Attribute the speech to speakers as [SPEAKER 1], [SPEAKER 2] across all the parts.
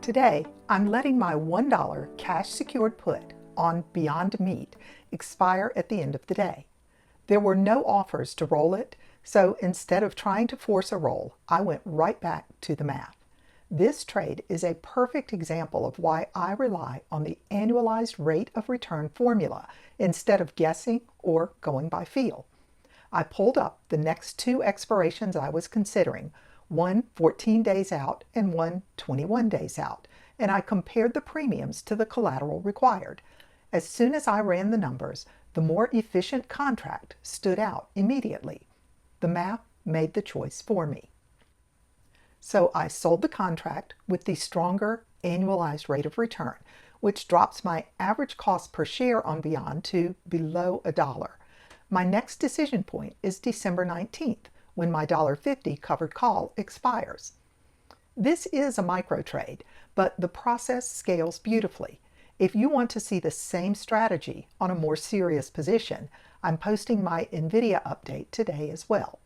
[SPEAKER 1] Today, I'm letting my $1 cash secured put on BYND Meat expire at the end of the day. There were no offers to roll it, so instead of trying to force a roll, I went right back to the math. This trade is a perfect example of why I rely on the annualized rate of return formula instead of guessing or going by feel. I pulled up the next two expirations I was considering, one 14 days out and one 21 days out, and I compared the premiums to the collateral required. As soon as I ran the numbers, the more efficient contract stood out immediately. The math made the choice for me. So I sold the contract with the stronger annualized rate of return, which drops my average cost per share on BYND to below $1. My next decision point is December 19th, when my $1.50 covered call expires. This is a micro trade, but the process scales beautifully. If you want to see the same strategy on a more serious position, I'm posting my NVDA update today as well.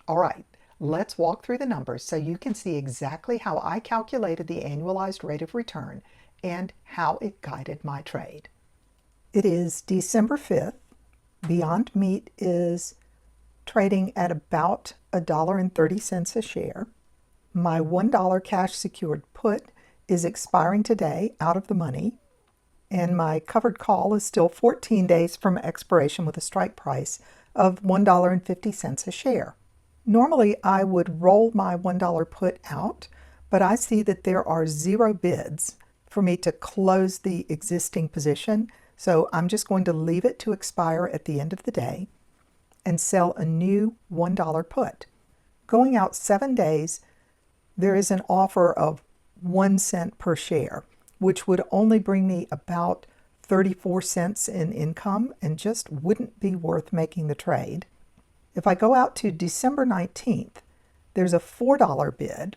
[SPEAKER 1] All right, let's walk through the numbers so you can see exactly how I calculated the annualized rate of return and how it guided my trade. It is December 5th. BYND Meat is trading at about $1.30 a share. My $1 cash secured put is expiring today out of the money, and my covered call is still 14 days from expiration with a strike price of $1.50 a share. Normally, I would roll my $1 put out, but I see that there are 0 bids for me to close the existing position, so I'm just going to leave it to expire at the end of the day and sell a new $1 put. Going out 7 days, there is an offer of 1 cent per share, which would only bring me about 34 cents in income and just wouldn't be worth making the trade. If I go out to December 19th, there's a $4 bid,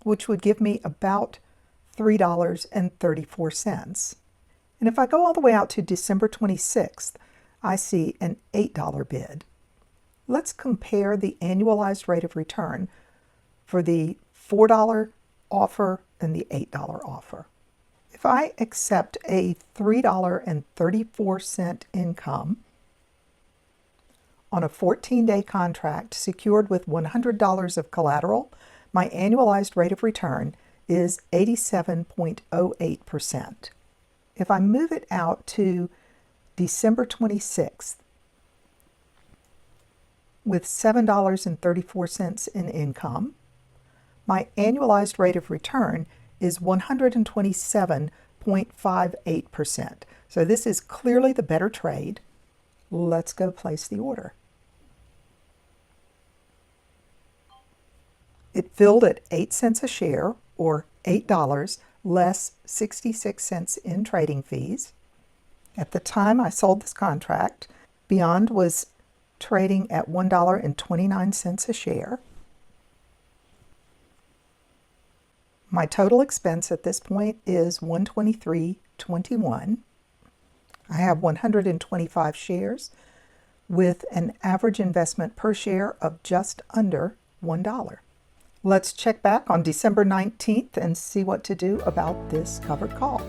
[SPEAKER 1] which would give me about $3.34. And if I go all the way out to December 26th, I see an $8 bid. Let's compare the annualized rate of return for the $4 offer and the $8 offer. If I accept a $3.34 income on a 14-day contract secured with $100 of collateral, my annualized rate of return is 87.08%. If I move it out to December 26th with $7.34 in income, my annualized rate of return is 127.58%. So this is clearly the better trade. Let's go place the order. It filled at 8 cents a share, or $8 less 66 cents in trading fees. At the time I sold this contract, BYND was trading at $1.29 a share. My total expense at this point is $123.21. I have 125 shares with an average investment per share of just under $1. Let's check back on December 19th and see what to do about this covered call.